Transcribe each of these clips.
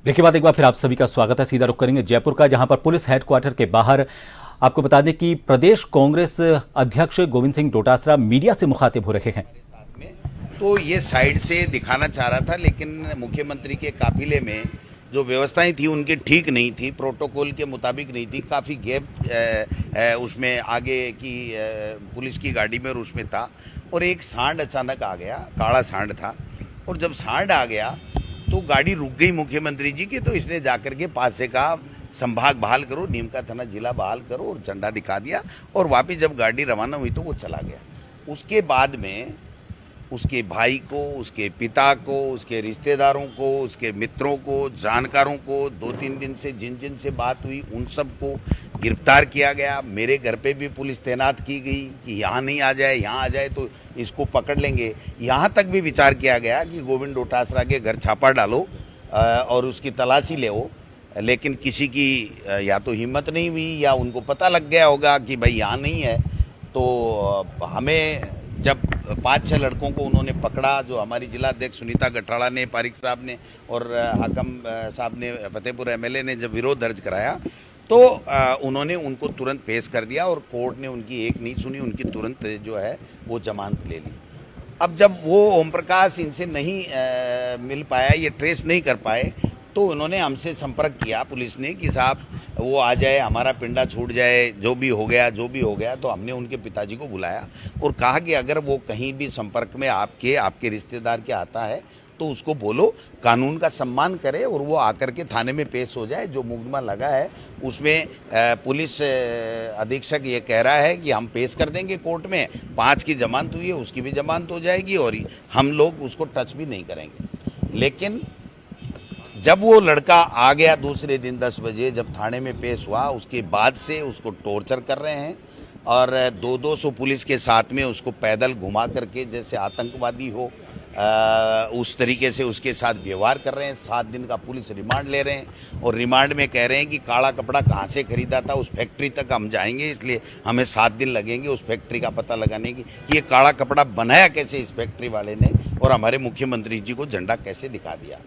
Break के बाद एक बार फिर आप सभी का स्वागत है। सीधा रुख करेंगे जयपुर का, जहां पर पुलिस हेडक्वार्टर के बाहर आपको बता दें कि प्रदेश कांग्रेस अध्यक्ष गोविंद सिंह डोटासरा मीडिया से मुखातिब हो रहे हैं। तो ये साइड से दिखाना चाह रहा था, लेकिन मुख्यमंत्री के काफिले में जो व्यवस्थाएं थी उनकी ठीक नहीं थी, प्रोटोकॉल के मुताबिक नहीं थी। काफ़ी गैप उसमें आगे की पुलिस की गाड़ी में और उसमें था, और एक सांड अचानक आ गया, काला सांड था। और जब सांड आ गया तो गाड़ी रुक गई मुख्यमंत्री जी की। तो इसने जाकर के पास से कहा संभाग बहाल करो, नीम का थाना जिला बहाल करो, और झंडा दिखा दिया। और वापिस जब गाड़ी रवाना हुई तो वो चला गया। उसके बाद में उसके भाई को, उसके पिता को, उसके रिश्तेदारों को, उसके मित्रों को, जानकारों को, 2-3 दिन से जिन जिन से बात हुई उन सब को गिरफ्तार किया गया। मेरे घर पे भी पुलिस तैनात की गई कि यहाँ नहीं आ जाए, यहाँ आ जाए तो इसको पकड़ लेंगे। यहाँ तक भी विचार किया गया कि गोविंद डोटासरा के घर छापा डालो और उसकी तलाशी ले। लेकिन किसी की या तो हिम्मत नहीं हुई या उनको पता लग गया होगा कि भाई यहाँ नहीं है। तो हमें जब 5-6 लड़कों को उन्होंने पकड़ा, जो हमारी जिला अध्यक्ष सुनीता गठाड़ा ने, पारिक साहब ने और हाकम साहब ने, फतेहपुर एमएलए ने जब विरोध दर्ज कराया तो उन्होंने उनको तुरंत पेश कर दिया, और कोर्ट ने उनकी एक नहीं सुनी, उनकी तुरंत जो है वो जमानत ले ली। अब जब वो ओम प्रकाश इनसे नहीं मिल पाया, ये ट्रेस नहीं कर पाए, तो उन्होंने हमसे संपर्क किया पुलिस ने कि साहब वो आ जाए, हमारा पिंडा छूट जाए, जो भी हो गया। तो हमने उनके पिताजी को बुलाया और कहा कि अगर वो कहीं भी संपर्क में आपके रिश्तेदार के आता है तो उसको बोलो कानून का सम्मान करे और वो आकर के थाने में पेश हो जाए। जो मुकदमा लगा है उसमें पुलिस अधीक्षक ये कह रहा है कि हम पेश कर देंगे कोर्ट में, 5 की जमानत हुई है, उसकी भी जमानत हो जाएगी और हम लोग उसको टच भी नहीं करेंगे। लेकिन जब वो लड़का आ गया दूसरे दिन 10 बजे, जब थाने में पेश हुआ, उसके बाद से उसको टॉर्चर कर रहे हैं और 200 पुलिस के साथ में उसको पैदल घुमा करके जैसे आतंकवादी हो उस तरीके से उसके साथ व्यवहार कर रहे हैं। 7 दिन का पुलिस रिमांड ले रहे हैं और रिमांड में कह रहे हैं कि काला कपड़ा कहाँ से खरीदा था, उस फैक्ट्री तक हम जाएंगे, इसलिए हमें 7 दिन लगेंगे उस फैक्ट्री का पता लगाने की कि ये काला कपड़ा बनाया कैसे इस फैक्ट्री वाले ने और हमारे मुख्यमंत्री जी को झंडा कैसे दिखा दिया।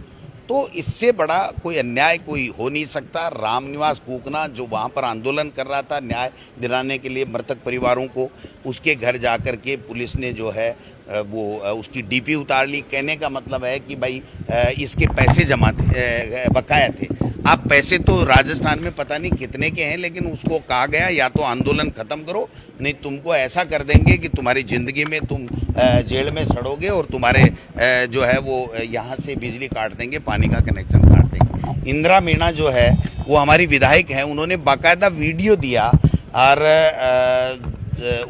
तो इससे बड़ा कोई अन्याय कोई हो नहीं सकता। रामनिवास कूकना जो वहाँ पर आंदोलन कर रहा था न्याय दिलाने के लिए मृतक परिवारों को, उसके घर जाकर के पुलिस ने जो है वो उसकी डीपी उतार ली। कहने का मतलब है कि भाई इसके पैसे जमा थे, बकाया थे। अब पैसे तो राजस्थान में पता नहीं कितने के हैं, लेकिन उसको कहा गया या तो आंदोलन खत्म करो, नहीं तुमको ऐसा कर देंगे कि तुम्हारी ज़िंदगी में तुम जेल में सड़ोगे और तुम्हारे जो है वो यहाँ से बिजली काट देंगे, पानी का कनेक्शन काट देंगे। इंदिरा मीणा जो है वो हमारी विधायक हैं, उन्होंने बाकायदा वीडियो दिया और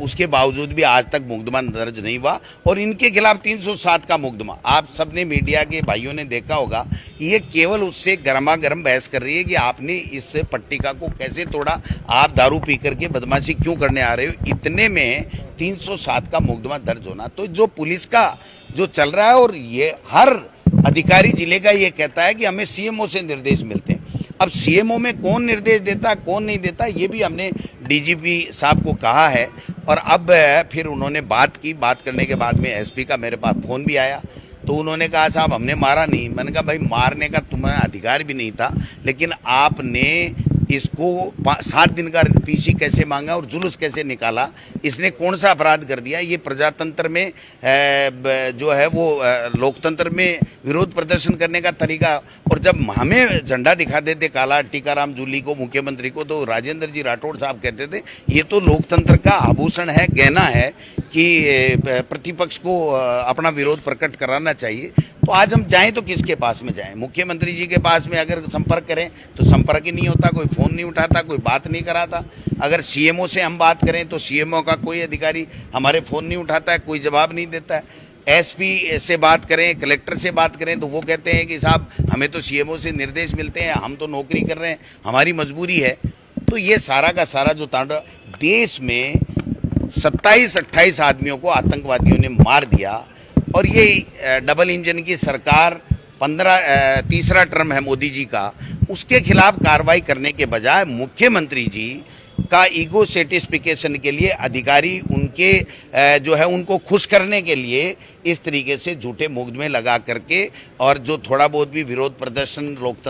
उसके बावजूद भी आज तक मुकदमा दर्ज नहीं हुआ। और इनके खिलाफ 307 का मुकदमा, आप सबने मीडिया के भाइयों ने देखा होगा, ये केवल उससे गर्मा गर्म बहस कर रही है कि आपने इस पट्टिका को कैसे तोड़ा, आप दारू पी करके बदमाशी क्यों करने आ रहे हो। इतने में 307 का मुकदमा दर्ज होना, तो जो पुलिस का जो चल रहा है, और ये हर अधिकारी जिले का ये कहता है कि हमें सीएमओ से निर्देश मिलते हैं। अब सीएमओ में कौन निर्देश देता कौन नहीं देता, ये भी हमने डीजीपी साहब को कहा है। और अब फिर उन्होंने बात की, बात करने के बाद में एसपी का मेरे पास फ़ोन भी आया, तो उन्होंने कहा साहब हमने मारा नहीं। मैंने कहा भाई मारने का तुम्हारा अधिकार भी नहीं था, लेकिन आपने इसको 7 दिन का पीसी कैसे मांगा और जुलूस कैसे निकाला, इसने कौन सा अपराध कर दिया। ये प्रजातंत्र में जो है वो लोकतंत्र में विरोध प्रदर्शन करने का तरीका। और जब हमें झंडा दिखा देते काला टीकाराम जूली को, मुख्यमंत्री को, तो राजेंद्र जी राठौड़ साहब कहते थे ये तो लोकतंत्र का आभूषण है, गहना है कि प्रतिपक्ष को अपना विरोध प्रकट कराना चाहिए। तो आज हम जाएं तो किसके पास में जाएं? मुख्यमंत्री जी के पास में अगर संपर्क करें तो संपर्क ही नहीं होता, कोई फ़ोन नहीं उठाता, कोई बात नहीं कराता। अगर सीएमओ से हम बात करें तो सीएमओ का कोई अधिकारी हमारे फ़ोन नहीं उठाता है, कोई जवाब नहीं देता है। एसपी से बात करें, कलेक्टर से बात करें तो वो कहते हैं कि साहब हमें तो सीएमओ से निर्देश मिलते हैं, हम तो नौकरी कर रहे हैं, हमारी मजबूरी है। तो ये सारा का सारा जो तांडव, देश में 27-28 आदमियों को आतंकवादियों ने मार दिया, और ये डबल इंजन की सरकार तीसरा टर्म है मोदी जी का, उसके खिलाफ कार्रवाई करने के बजाय मुख्यमंत्री जी का ईगो सेटिस्फिकेशन के लिए अधिकारी उनके जो है उनको खुश करने के लिए इस तरीके से झूठे मुकदमे लगा करके, और जो थोड़ा बहुत भी विरोध प्रदर्शन लोकतंत्र